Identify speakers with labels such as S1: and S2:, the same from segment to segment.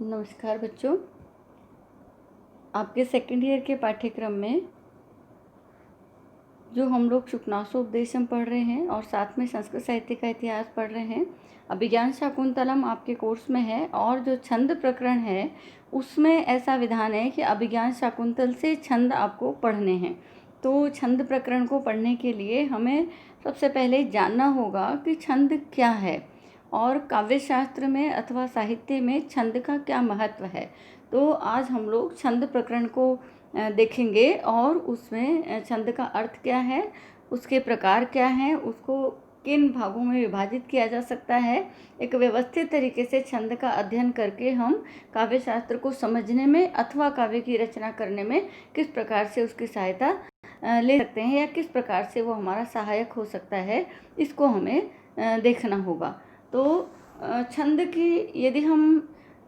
S1: नमस्कार बच्चों, आपके सेकंड ईयर के पाठ्यक्रम में जो हम लोग शुकनासोपदेशम पढ़ रहे हैं और साथ में संस्कृत साहित्य का इतिहास पढ़ रहे हैं। अभिज्ञान शाकुंतलम आपके कोर्स में है और जो छंद प्रकरण है उसमें ऐसा विधान है कि अभिज्ञान शाकुंतल से छंद आपको पढ़ने हैं। तो छंद प्रकरण को पढ़ने के लिए हमें सबसे पहले जानना होगा कि छंद क्या है और काव्य शास्त्र में अथवा साहित्य में छंद का क्या महत्व है। तो आज हम लोग छंद प्रकरण को देखेंगे और उसमें छंद का अर्थ क्या है, उसके प्रकार क्या हैं, उसको किन भागों में विभाजित किया जा सकता है। एक व्यवस्थित तरीके से छंद का अध्ययन करके हम काव्य शास्त्र को समझने में अथवा काव्य की रचना करने में किस प्रकार से उसकी सहायता ले सकते हैं या किस प्रकार से वो हमारा सहायक हो सकता है, इसको हमें देखना होगा। तो छंद की यदि हम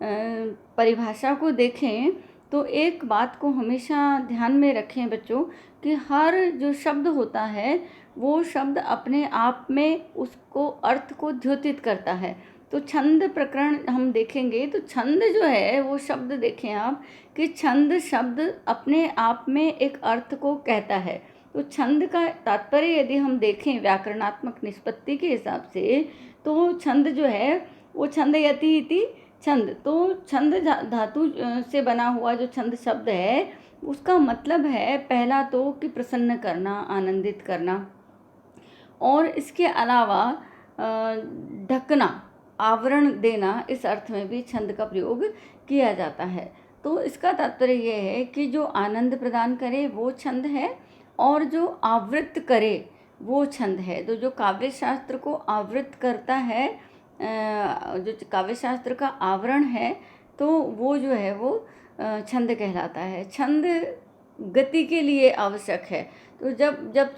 S1: परिभाषा को देखें तो एक बात को हमेशा ध्यान में रखें बच्चों कि हर जो शब्द होता है वो शब्द अपने आप में उसको अर्थ को द्योतित करता है। तो छंद प्रकरण हम देखेंगे तो छंद जो है वो शब्द देखें आप कि छंद शब्द अपने आप में एक अर्थ को कहता है। तो छंद का तात्पर्य यदि हम देखें व्याकरणात्मक निष्पत्ति के हिसाब से तो छंद जो है वो छंद यति इति छंद, तो छंद धातु से बना हुआ जो छंद शब्द है उसका मतलब है पहला तो कि प्रसन्न करना, आनंदित करना, और इसके अलावा ढकना, आवरण देना, इस अर्थ में भी छंद का प्रयोग किया जाता है। तो इसका तात्पर्य यह है कि जो आनंद प्रदान करे वो छंद है और जो आवृत करे वो छंद है। तो जो काव्य शास्त्र को आवृत करता है, जो काव्य शास्त्र का आवरण है, तो वो जो है वो छंद कहलाता है। छंद गति के लिए आवश्यक है। तो जब जब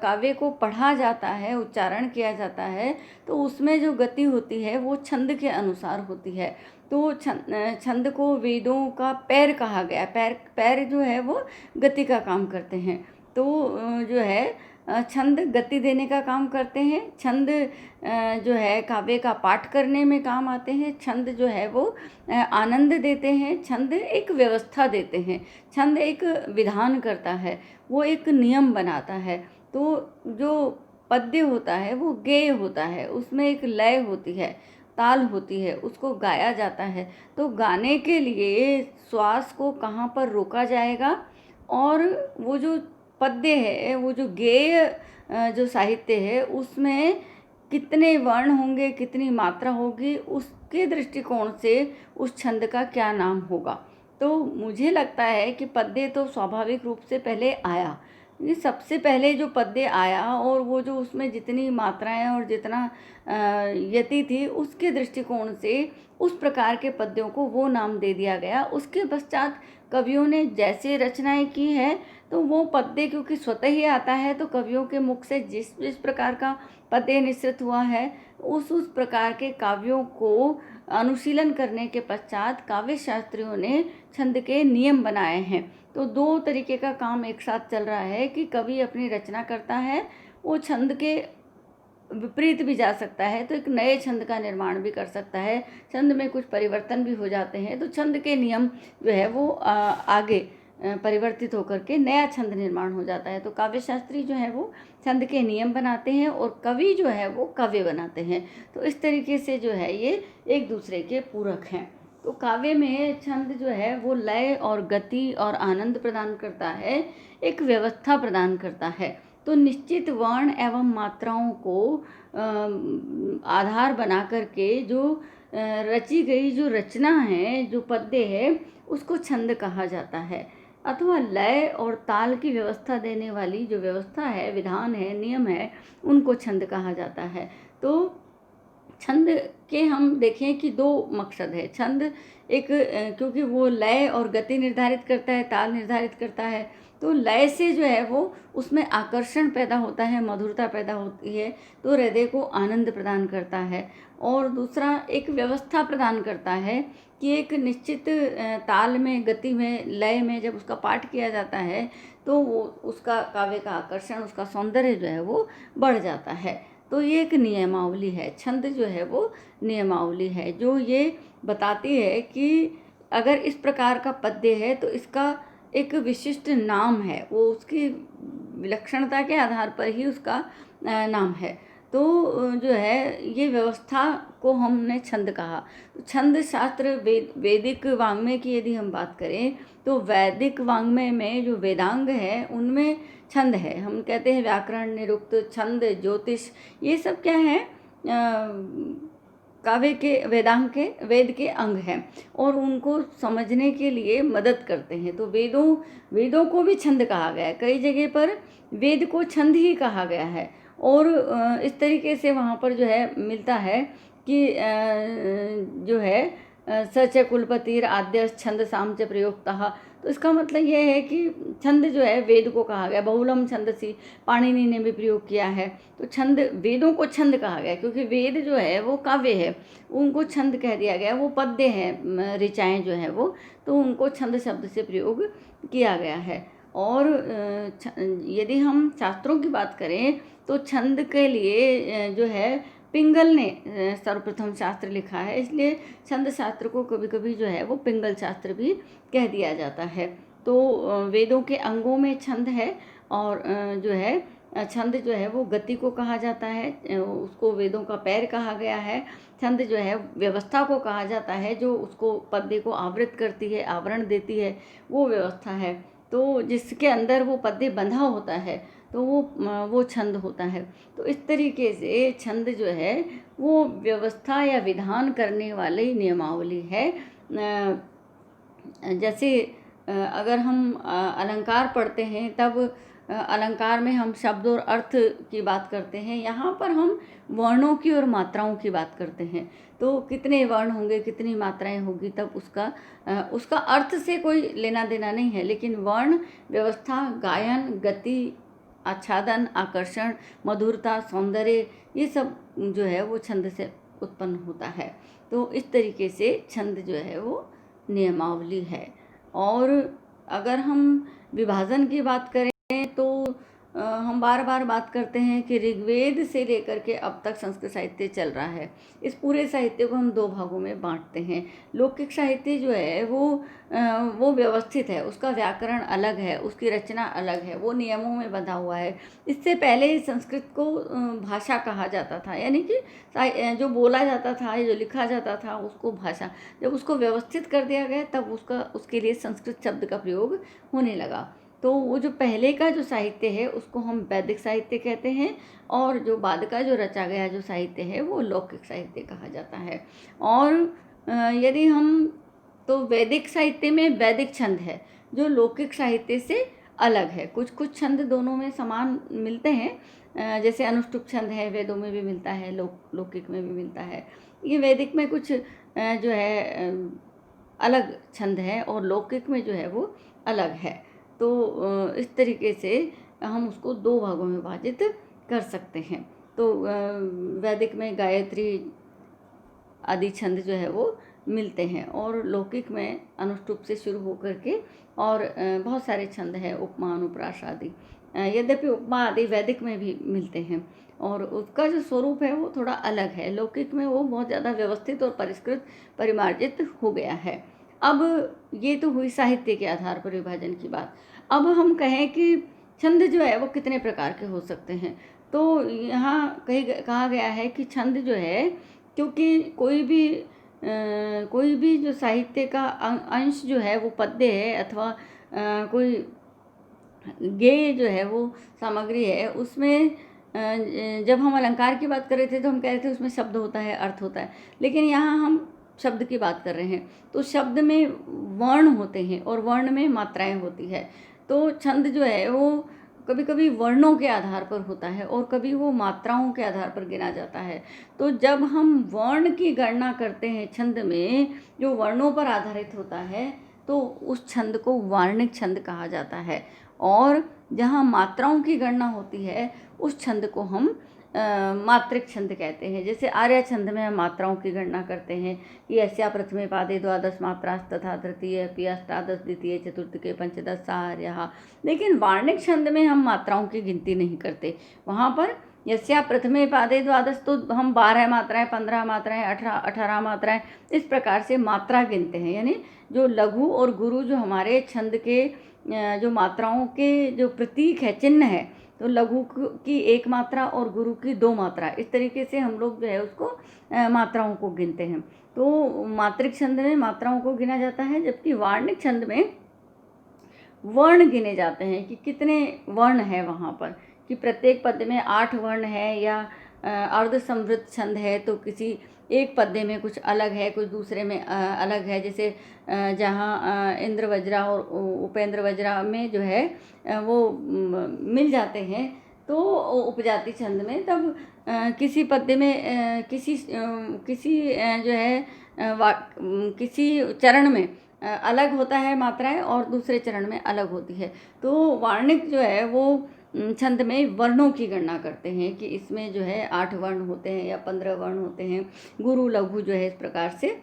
S1: काव्य को पढ़ा जाता है, उच्चारण किया जाता है, तो उसमें जो गति होती है वो छंद के अनुसार होती है। तो छंद को वेदों का पैर कहा गया। पैर जो है वो गति का काम करते हैं। तो जो है छंद गति देने का काम करते हैं। छंद जो है काव्य का पाठ करने में काम आते हैं। छंद जो है वो आनंद देते हैं। छंद एक व्यवस्था देते हैं। छंद एक विधान करता है, वो एक नियम बनाता है। तो जो पद्य होता है वो गेय होता है, उसमें एक लय होती है, ताल होती है, उसको गाया जाता है। तो गाने के लिए श्वास को कहाँ पर रोका जाएगा और वो जो पद्य है, वो जो गेय जो साहित्य है उसमें कितने वर्ण होंगे, कितनी मात्रा होगी, उसके दृष्टिकोण से उस छंद का क्या नाम होगा। तो मुझे लगता है कि पद्य तो स्वाभाविक रूप से पहले आया। ये सबसे पहले जो पद्य आया और वो जो उसमें जितनी मात्राएं और जितना यति थी उसके दृष्टिकोण से उस प्रकार के पद्यों को वो नाम दे दिया गया। उसके पश्चात कवियों ने जैसे रचनाएं की है तो वो पद्य क्योंकि स्वतः ही आता है, तो कवियों के मुख से जिस जिस प्रकार का पद्य निश्चित हुआ है उस प्रकार के काव्यों को अनुशीलन करने के पश्चात काव्य शास्त्रियों ने छंद के नियम बनाए हैं। तो दो तरीके का काम एक साथ चल रहा है कि कवि अपनी रचना करता है, वो छंद के विपरीत भी जा सकता है, तो एक नए छंद का निर्माण भी कर सकता है। छंद में कुछ परिवर्तन भी हो जाते हैं, तो छंद के नियम जो है वो आगे परिवर्तित होकर के नया छंद निर्माण हो जाता है। तो काव्य शास्त्री जो है वो छंद के नियम बनाते हैं और कवि जो है वो काव्य बनाते हैं। तो इस तरीके से जो है ये एक दूसरे के पूरक हैं। तो काव्य में छंद जो है वो लय और गति और आनंद प्रदान करता है, एक व्यवस्था प्रदान करता है। तो निश्चित वर्ण एवं मात्राओं को आधार बना करके जो रची गई जो रचना है, जो पद्य है, उसको छंद कहा जाता है। अथवा लय और ताल की व्यवस्था देने वाली जो व्यवस्था है, विधान है, नियम है, उनको छंद कहा जाता है। तो छंद के हम देखें कि दो मकसद है। छंद एक क्योंकि वो लय और गति निर्धारित करता है, ताल निर्धारित करता है, तो लय से जो है वो उसमें आकर्षण पैदा होता है, मधुरता पैदा होती है, तो हृदय को आनंद प्रदान करता है। और दूसरा एक व्यवस्था प्रदान करता है कि एक निश्चित ताल में, गति में, लय में जब उसका पाठ किया जाता है तो वो उसका काव्य का आकर्षण, उसका सौंदर्य जो है वो बढ़ जाता है। तो ये एक नियमावली है। छंद जो है वो नियमावली है जो ये बताती है कि अगर इस प्रकार का पद्य है तो इसका एक विशिष्ट नाम है, वो उसकी विलक्षणता के आधार पर ही उसका नाम है। तो जो है ये व्यवस्था को हमने छंद कहा। तो छंद शास्त्र वैदिक वाङ्मय की यदि हम बात करें तो वैदिक वाङ्मय में जो वेदांग है उनमें छंद है। हम कहते हैं व्याकरण, निरुक्त, छंद, ज्योतिष, ये सब क्या है? काव्य के, वेदांग के, वेद के अंग हैं और उनको समझने के लिए मदद करते हैं। तो वेदों को भी छंद कहा गया है। कई जगह पर वेद को छंद ही कहा गया है और इस तरीके से वहाँ पर जो है मिलता है कि जो है सच कुलपतिर आद्य छंद साम च प्रयोक्तः। तो इसका मतलब ये है कि छंद जो है वेद को कहा गया। बहुलम छंदसी पाणिनि ने भी प्रयोग किया है। तो छंद, वेदों को छंद कहा गया क्योंकि वेद जो है वो काव्य है, उनको छंद कह दिया गया। वो पद्य हैं, ऋचाएँ जो हैं वो, तो उनको छंद शब्द से प्रयोग किया गया है। और यदि हम शास्त्रों की बात करें तो छंद के लिए जो है पिंगल ने सर्वप्रथम शास्त्र लिखा है, इसलिए छंद शास्त्र को कभी कभी जो है वो पिंगल शास्त्र भी कह दिया जाता है। तो वेदों के अंगों में छंद है और जो है छंद जो है वो गति को कहा जाता है, उसको वेदों का पैर कहा गया है। छंद जो है व्यवस्था को कहा जाता है, जो उसको पद्य को आवृत करती है, आवरण देती है, वो व्यवस्था है। तो जिसके अंदर वो पद्य बंधा होता है तो वो छंद होता है। तो इस तरीके से छंद जो है वो व्यवस्था या विधान करने वाली नियमावली है। जैसे अगर हम अलंकार पढ़ते हैं तब अलंकार में हम शब्द और अर्थ की बात करते हैं। यहाँ पर हम वर्णों की और मात्राओं की बात करते हैं। तो कितने वर्ण होंगे, कितनी मात्राएं होगी, तब उसका अर्थ से कोई लेना देना नहीं है, लेकिन वर्ण, व्यवस्था, गायन, गति, आच्छादन, आकर्षण, मधुरता, सौंदर्य, ये सब जो है वो छंद से उत्पन्न होता है। तो इस तरीके से छंद जो है वो नियमावली है। और अगर हम विभाजन की बात करें तो हम बार बार बात करते हैं कि ऋग्वेद से लेकर के अब तक संस्कृत साहित्य चल रहा है। इस पूरे साहित्य को हम दो भागों में बांटते हैं। लौकिक साहित्य जो है वो व्यवस्थित है, उसका व्याकरण अलग है, उसकी रचना अलग है, वो नियमों में बंधा हुआ है। इससे पहले संस्कृत को भाषा कहा जाता था, यानी कि जो बोला जाता था, जो लिखा जाता था उसको भाषा। जब उसको व्यवस्थित कर दिया गया तब उसके लिए संस्कृत शब्द का प्रयोग होने लगा। तो वो जो पहले का जो साहित्य है उसको हम वैदिक साहित्य कहते हैं और जो बाद का जो रचा गया जो साहित्य है वो लौकिक साहित्य कहा जाता है। और यदि हम, तो वैदिक साहित्य में वैदिक छंद है जो लौकिक साहित्य से अलग है। कुछ छंद दोनों में समान मिलते हैं, जैसे अनुष्टुप छंद है, वेदों में भी मिलता है, लौकिक में भी मिलता है। ये वैदिक में कुछ जो है अलग छंद है और लौकिक में जो है वो अलग है। तो इस तरीके से हम उसको दो भागों में विभाजित कर सकते हैं। तो वैदिक में गायत्री आदि छंद जो है वो मिलते हैं और लौकिक में अनुष्टुप से शुरू होकर के और बहुत सारे छंद हैं, उपमा, अनुप्रास आदि। यद्यपि उपमा आदि वैदिक में भी मिलते हैं और उसका जो स्वरूप है वो थोड़ा अलग है। लौकिक में वो बहुत ज़्यादा व्यवस्थित और परिष्कृत, परिमार्जित हो गया है। अब ये तो हुई साहित्य के आधार पर विभाजन की बात। अब हम कहें कि छंद जो है वो कितने प्रकार के हो सकते हैं, तो यहाँ कहा गया है कि छंद जो है, क्योंकि कोई भी जो साहित्य का अंश जो है वो पद्य है अथवा कोई गेय जो है वो सामग्री है, उसमें जब हम अलंकार की बात कर रहे थे तो हम कह रहे थे उसमें शब्द होता है, अर्थ होता है, लेकिन यहाँ हम शब्द की बात कर रहे हैं। तो शब्द में वर्ण होते हैं और वर्ण में मात्राएं होती है। तो छंद जो है वो कभी कभी वर्णों के आधार पर होता है और कभी वो मात्राओं के आधार पर गिना जाता है। तो जब हम वर्ण की गणना करते हैं छंद में, जो वर्णों पर आधारित होता है, तो उस छंद को वार्णिक छंद कहा जाता है। और जहाँ मात्राओं की गणना होती है उस छंद को हम मात्रिक छंद कहते हैं। जैसे आर्य छंद में हम मात्राओं की गणना करते हैं कि अस्या प्रथमे पादे द्वादश मात्रास तथा तृतीय पि अष्टादश, द्वितीय चतुर्थ के पंचदश, आर्य। लेकिन वार्णिक छंद में हम मात्राओं की गिनती नहीं करते, वहाँ पर यस्या प्रथमे पादे द्वादश, तो हम 12 मात्राएं, 15 मात्राएं, 18 मात्राएं इस प्रकार से मात्रा गिनते हैं। यानी जो लघु और गुरु जो हमारे छंद के जो मात्राओं के जो प्रतीक है, चिन्ह है, तो लघु की 1 मात्रा और गुरु की 2 मात्रा, इस तरीके से हम लोग जो है उसको मात्राओं को गिनते हैं। तो मात्रिक छंद में मात्राओं को गिना जाता है, जबकि वार्णिक छंद में वर्ण गिने जाते हैं कि कितने वर्ण है वहाँ पर, कि प्रत्येक पद्य में 8 वर्ण है, या अर्ध समृद्ध छंद है तो किसी एक पद्य में कुछ अलग है, कुछ दूसरे में अलग है। जैसे जहाँ इंद्र वज्रा और उपेंद्र वज्रा में जो है वो मिल जाते हैं, तो उपजाति छंद में तब किसी पद्य में किसी जो है किसी चरण में अलग होता है मात्राएं और दूसरे चरण में अलग होती है। तो वार्णिक जो है वो छंद में वर्णों की गणना करते हैं कि इसमें जो है 8 वर्ण होते हैं या 15 वर्ण होते हैं। गुरु लघु जो है इस प्रकार से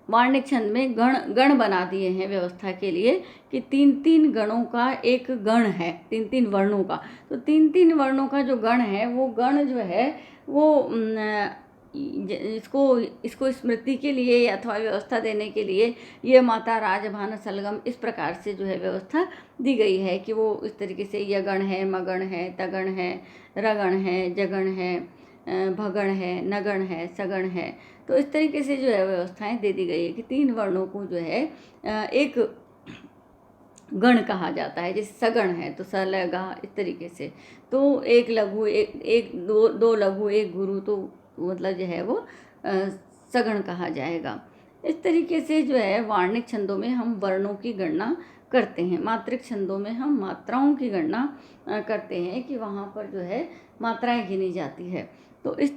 S1: वार्णिक छंद में गण बना दिए हैं व्यवस्था के लिए कि 3-3 गणों का एक गण है, 3-3 वर्णों का। तो 3-3 वर्णों का जो गण है वो गण जो है वो इसको स्मृति के लिए अथवा व्यवस्था देने के लिए ये माता राजभान सलगम इस प्रकार से जो है व्यवस्था दी गई है कि वो इस तरीके से यगण है, मगण है, तगण है, रगण है, जगण है, भगण है, नगण है, सगण है। तो इस तरीके से जो है व्यवस्थाएं दे दी गई है कि 3 वर्णों को जो है एक गण कहा जाता है। जैसे सगण है तो स ल गा इस तरीके से, तो एक लघु एक दो लघु एक गुरु, तो मतलब जो है वो सगण कहा जाएगा। इस तरीके से जो है वार्णिक छंदों में हम वर्णों की गणना करते हैं। मात्रिक छंदों में हम मात्राओं की गणना करते हैं कि वहाँ पर जो है मात्राएं गिनी जाती है। तो इस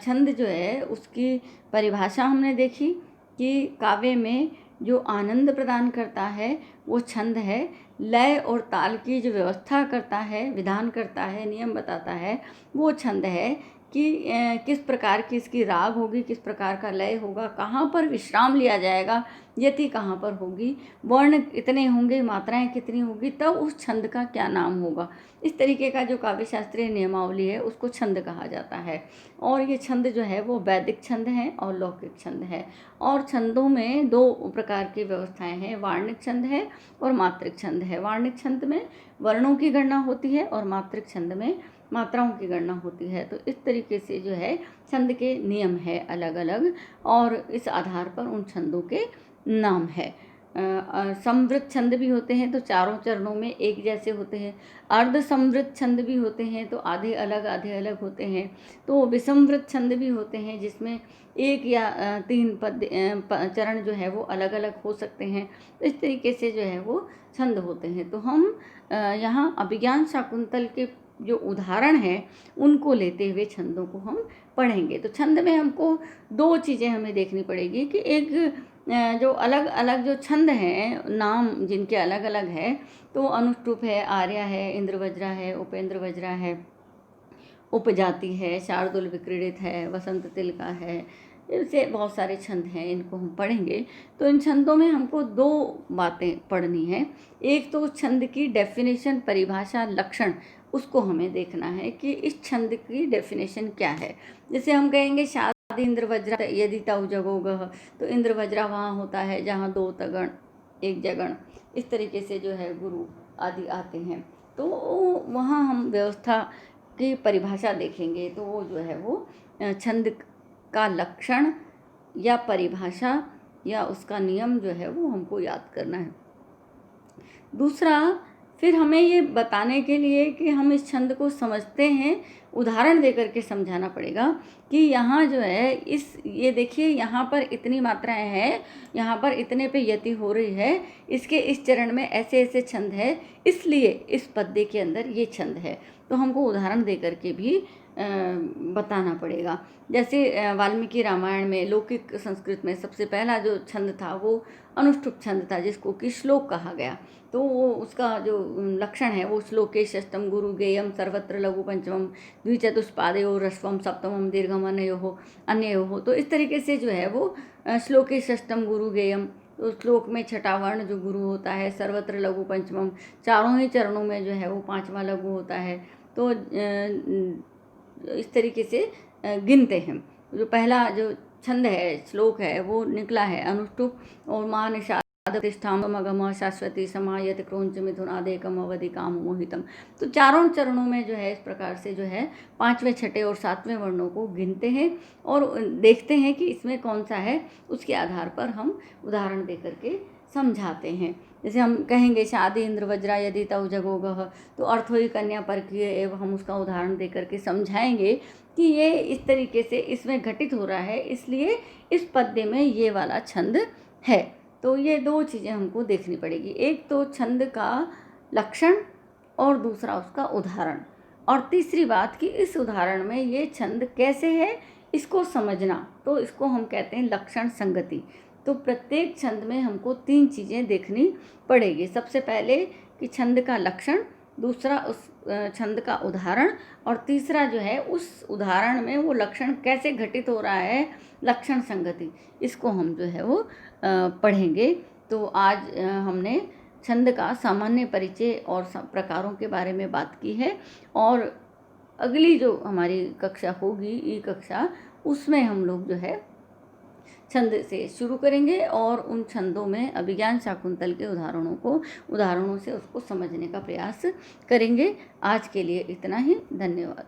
S1: छंद जो है उसकी परिभाषा हमने देखी कि काव्य में जो आनंद प्रदान करता है वो छंद है। लय और ताल की जो व्यवस्था करता है, विधान करता है, नियम बताता है, वो छंद है कि किस प्रकार की इसकी राग होगी, किस प्रकार का लय होगा, कहाँ पर विश्राम लिया जाएगा, यति कहाँ पर होगी, वर्ण इतने होंगे, मात्राएं कितनी होगी, तब उस छंद का क्या नाम होगा। इस तरीके का जो काव्य शास्त्रीय नियमावली है उसको छंद कहा जाता है। और ये छंद जो है वो वैदिक छंद है और लौकिक छंद है। और छंदों में 2 प्रकार की व्यवस्थाएं हैं, वार्णिक छंद है और मात्रिक छंद है। वार्णिक छंद में वर्णों की गणना होती है और मात्रिक छंद में मात्राओं की गणना होती है। तो इस तरीके से जो है छंद के नियम है अलग अलग, और इस आधार पर उन छंदों के नाम है। समृद्ध छंद भी होते हैं तो चारों चरणों में एक जैसे होते हैं। अर्ध समृद्ध छंद भी होते हैं तो आधे अलग होते हैं। तो विसमृद्ध छंद भी होते हैं जिसमें 1 या 3 चरण जो है वो अलग अलग हो सकते हैं। तो इस तरीके से जो है वो छंद होते हैं। तो हम यहाँ अभिज्ञान शाकुंतल के जो उदाहरण हैं उनको लेते हुए छंदों को हम पढ़ेंगे। तो छंद में हमको 2 चीज़ें हमें देखनी पड़ेगी कि एक जो अलग अलग जो छंद हैं, नाम जिनके अलग अलग है, तो अनुष्टुप है, आर्या है, इंद्र वज्रा है, उपेंद्र वज्रा है, उपजाति है, शार्दुल विक्रीडित है, वसंत तिलका है, ऐसे बहुत सारे छंद हैं, इनको हम पढ़ेंगे। तो इन छंदों में हमको 2 बातें पढ़नी है। एक तो छंद की डेफिनेशन, परिभाषा, लक्षण, उसको हमें देखना है कि इस छंद की डेफिनेशन क्या है। जैसे हम कहेंगे शादी इंद्र वज्रा यदि तव जगोगह, तो इंद्र वज्रा वहाँ होता है जहाँ 2 तगण 1 जगण, इस तरीके से जो है गुरु आदि आते हैं। तो वहाँ हम व्यवस्था की परिभाषा देखेंगे। तो वो जो है वो छंद का लक्षण या परिभाषा या उसका नियम जो है वो हमको याद करना है। दूसरा, फिर हमें ये बताने के लिए कि हम इस छंद को समझते हैं, उदाहरण देकर के समझाना पड़ेगा कि यहाँ जो है ये देखिए यहाँ पर इतनी मात्राएं हैं, यहाँ पर इतने पे यति हो रही है, इसके इस चरण में ऐसे ऐसे छंद है, इसलिए इस पद्य के अंदर ये छंद है। तो हमको उदाहरण देकर के भी बताना पड़ेगा। जैसे वाल्मीकि रामायण में लौकिक संस्कृत में सबसे पहला जो छंद था वो अनुष्टुप छंद था, जिसको कि श्लोक कहा गया। तो वो उसका जो लक्षण है वो श्लोके षष्टम गुरु गेयम सर्वत्र लघु पंचमम द्विचतुष्पादयो रस्वम सप्तमम दीर्घम अन्यो हो। तो इस तरीके से जो है वो श्लोके षष्टम गुरु गेयम, तो श्लोक में 6ठा वर्ण जो गुरु होता है, सर्वत्र लघु पंचमम, चारों ही चरणों में जो है वो 5वां लघु होता है, तो इस तरीके से गिनते हैं। जो पहला जो छंद है, श्लोक है, वो निकला है अनुष्टुप और मा निषाद प्रतिष्ठाम मगम शाश्वती समायत क्रोंच मिथुनादेकम अवधि काम मोहितम। तो चारों चरणों में जो है इस प्रकार से जो है 5वें, 6ठे और 7वें वर्णों को गिनते हैं और देखते हैं कि इसमें कौन सा है, उसके आधार पर हम उदाहरण दे करके समझाते हैं। जैसे हम कहेंगे शादी इंद्र वज्रा यदि तव जगोगह, तो अर्थ हुई कन्या परकीय एवं हम उसका उदाहरण दे करके समझाएंगे कि ये इस तरीके से इसमें घटित हो रहा है, इसलिए इस पद्य में ये वाला छंद है। तो ये दो चीज़ें हमको देखनी पड़ेगी, एक तो छंद का लक्षण और दूसरा उसका उदाहरण, और तीसरी बात कि इस उदाहरण में ये छंद कैसे है इसको समझना, तो इसको हम कहते हैं लक्षण संगति। तो प्रत्येक छंद में हमको 3 चीज़ें देखनी पड़ेगी। सबसे पहले कि छंद का लक्षण, दूसरा उस छंद का उदाहरण, और तीसरा जो है उस उदाहरण में वो लक्षण कैसे घटित हो रहा है, लक्षण संगति, इसको हम जो है वो पढ़ेंगे। तो आज हमने छंद का सामान्य परिचय और प्रकारों के बारे में बात की है, और अगली जो हमारी कक्षा होगी, ई कक्षा, उसमें हम लोग जो है छंद से शुरू करेंगे और उन छंदों में अभिज्ञान शाकुंतल के उदाहरणों से उसको समझने का प्रयास करेंगे। आज के लिए इतना ही, धन्यवाद।